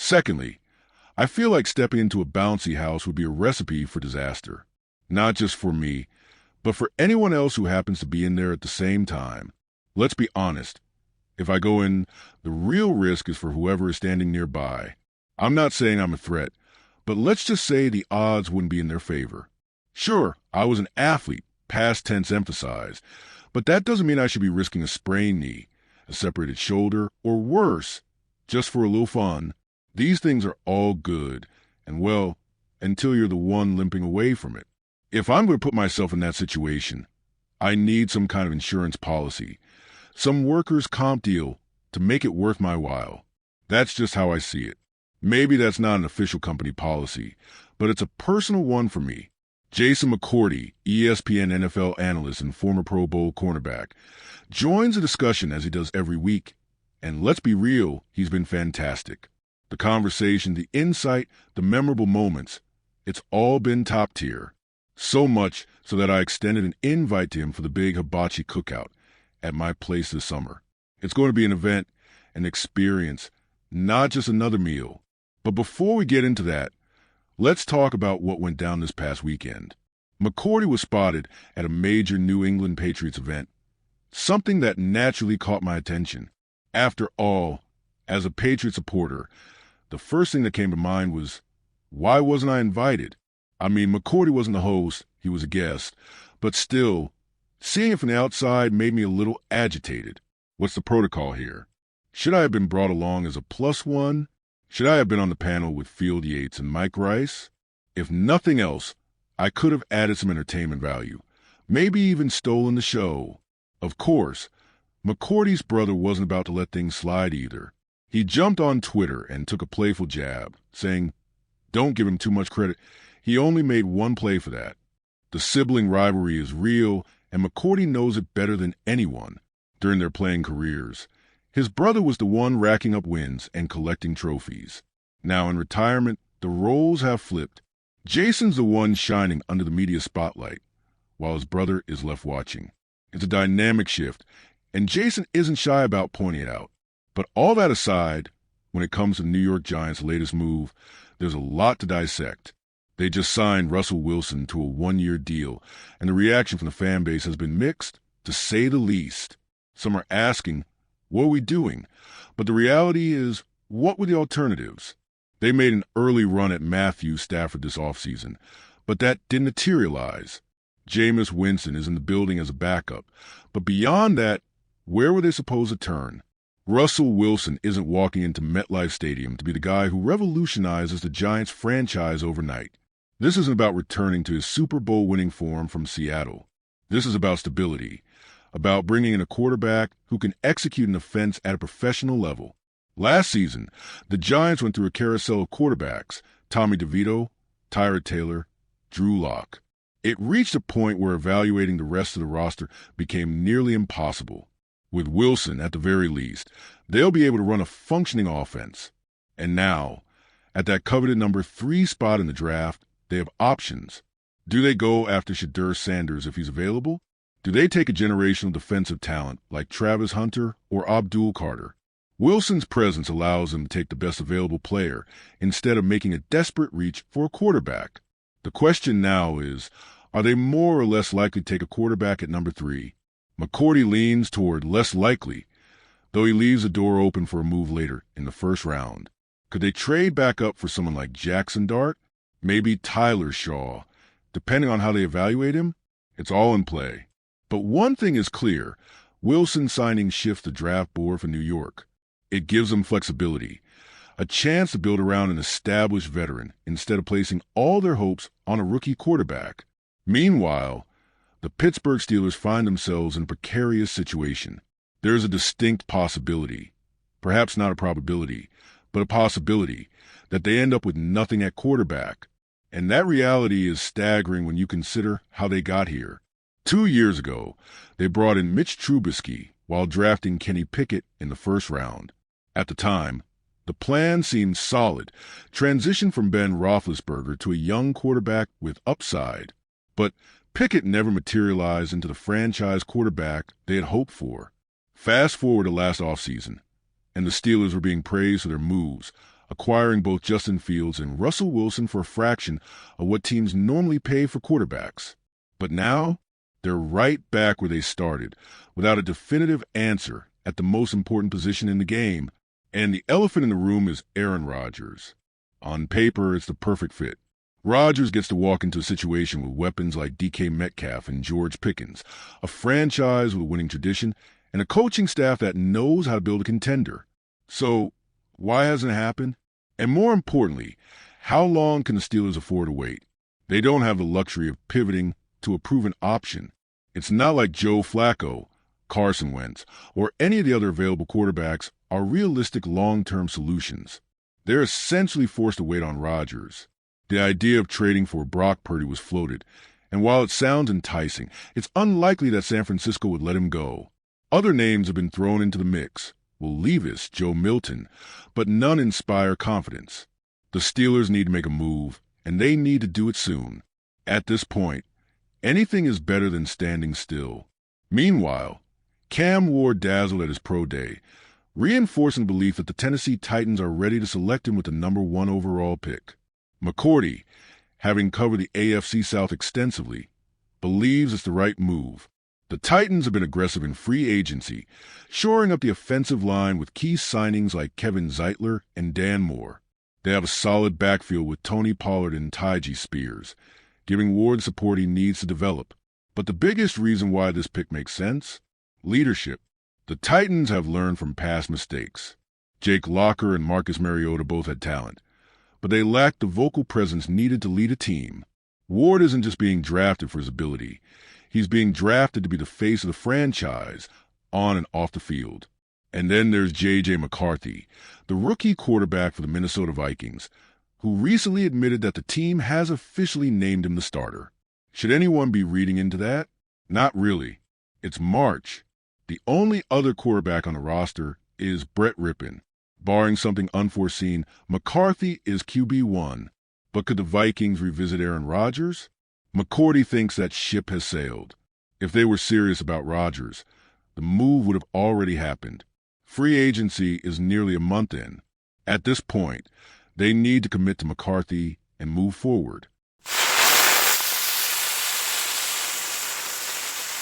Secondly, I feel like stepping into a bouncy house would be a recipe for disaster. Not just for me, but for anyone else who happens to be in there at the same time. Let's be honest. If I go in, the real risk is for whoever is standing nearby. I'm not saying I'm a threat, but let's just say the odds wouldn't be in their favor. Sure, I was an athlete, past tense emphasized, but that doesn't mean I should be risking a sprained knee, a separated shoulder, or worse, just for a little fun. These things are all good, and well, until you're the one limping away from it. If I'm going to put myself in that situation, I need some kind of insurance policy, some workers' comp deal to make it worth my while. That's just how I see it. Maybe that's not an official company policy, but it's a personal one for me. Jason McCourty, ESPN NFL analyst and former Pro Bowl cornerback, joins the discussion as he does every week. And let's be real, he's been fantastic. The conversation, the insight, the memorable moments, it's all been top tier. So much so that I extended an invite to him for the big hibachi cookout at my place this summer. It's going to be an event, an experience, not just another meal. But before we get into that, let's talk about what went down this past weekend. McCourty was spotted at a major New England Patriots event, something that naturally caught my attention. After all, as a Patriot supporter, the first thing that came to mind was, why wasn't I invited? I mean, McCourty wasn't the host, he was a guest, but still, seeing it from the outside made me a little agitated. What's the protocol here? Should I have been brought along as a plus one? Should I have been on the panel with Field Yates and Mike Rice? If nothing else, I could have added some entertainment value, maybe even stolen the show. Of course, McCourty's brother wasn't about to let things slide either. He jumped on Twitter and took a playful jab, saying, don't give him too much credit. He only made one play for that. The sibling rivalry is real, and McCourty knows it better than anyone during their playing careers. His brother was the one racking up wins and collecting trophies. Now in retirement, the roles have flipped. Jason's the one shining under the media spotlight, while his brother is left watching. It's a dynamic shift, and Jason isn't shy about pointing it out. But all that aside, when it comes to the New York Giants' latest move, there's a lot to dissect. They just signed Russell Wilson to a one-year deal, and the reaction from the fan base has been mixed, to say the least. Some are asking, what are we doing? But the reality is, what were the alternatives? They made an early run at Matthew Stafford this offseason, but that didn't materialize. Jameis Winston is in the building as a backup, but beyond that, where were they supposed to turn? Russell Wilson isn't walking into MetLife Stadium to be the guy who revolutionizes the Giants franchise overnight. This isn't about returning to his Super Bowl winning form from Seattle. This is about stability, about bringing in a quarterback who can execute an offense at a professional level. Last season, the Giants went through a carousel of quarterbacks, Tommy DeVito, Tyrod Taylor, Drew Lock. It reached a point where evaluating the rest of the roster became nearly impossible. With Wilson, at the very least, they'll be able to run a functioning offense. And now, at that coveted number 3 spot in the draft, they have options. Do they go after Shadur Sanders if he's available? Do they take a generational defensive talent like Travis Hunter or Abdul Carter? Wilson's presence allows them to take the best available player instead of making a desperate reach for a quarterback. The question now is, are they more or less likely to take a quarterback at number 3? McCourty leans toward less likely, though he leaves the door open for a move later in the first round. Could they trade back up for someone like Jackson Dart? Maybe Tyler Shaw. Depending on how they evaluate him, it's all in play. But one thing is clear, Wilson signing shifts the draft board for New York. It gives them flexibility, a chance to build around an established veteran instead of placing all their hopes on a rookie quarterback. Meanwhile, the Pittsburgh Steelers find themselves in a precarious situation. There's a distinct possibility, perhaps not a probability, but a possibility that they end up with nothing at quarterback. And that reality is staggering when you consider how they got here. 2 years ago, they brought in Mitch Trubisky while drafting Kenny Pickett in the first round. At the time, the plan seemed solid, transition from Ben Roethlisberger to a young quarterback with upside. But Pickett never materialized into the franchise quarterback they had hoped for. Fast forward to last offseason, and the Steelers were being praised for their moves, acquiring both Justin Fields and Russell Wilson for a fraction of what teams normally pay for quarterbacks. But now, they're right back where they started, without a definitive answer at the most important position in the game. And the elephant in the room is Aaron Rodgers. On paper, it's the perfect fit. Rodgers gets to walk into a situation with weapons like DK Metcalf and George Pickens, a franchise with a winning tradition, and a coaching staff that knows how to build a contender. So, why hasn't it happened? And more importantly, how long can the Steelers afford to wait? They don't have the luxury of pivoting to a proven option. It's not like Joe Flacco, Carson Wentz, or any of the other available quarterbacks are realistic long-term solutions. They're essentially forced to wait on Rodgers. The idea of trading for Brock Purdy was floated, and while it sounds enticing, it's unlikely that San Francisco would let him go. Other names have been thrown into the mix. Will Levis, Joe Milton, but none inspire confidence. The Steelers need to make a move, and they need to do it soon. At this point, anything is better than standing still. Meanwhile, Cam Ward dazzled at his pro day, reinforcing the belief that the Tennessee Titans are ready to select him with the number 1 overall pick. McCourty, having covered the AFC South extensively, believes it's the right move. The Titans have been aggressive in free agency, shoring up the offensive line with key signings like Kevin Zeitler and Dan Moore. They have a solid backfield with Tony Pollard and Tyjae Spears, giving Ward support he needs to develop. But the biggest reason why this pick makes sense? Leadership. The Titans have learned from past mistakes. Jake Locker and Marcus Mariota both had talent, but they lacked the vocal presence needed to lead a team. Ward isn't just being drafted for his ability. He's being drafted to be the face of the franchise, on and off the field. And then there's J.J. McCarthy, the rookie quarterback for the Minnesota Vikings, who recently admitted that the team has officially named him the starter. Should anyone be reading into that? Not really. It's March. The only other quarterback on the roster is Brett Rippon. Barring something unforeseen, McCarthy is QB1. But could the Vikings revisit Aaron Rodgers? McCourty thinks that ship has sailed. If they were serious about Rodgers, the move would have already happened. Free agency is nearly a month in. At this point, they need to commit to McCarthy and move forward.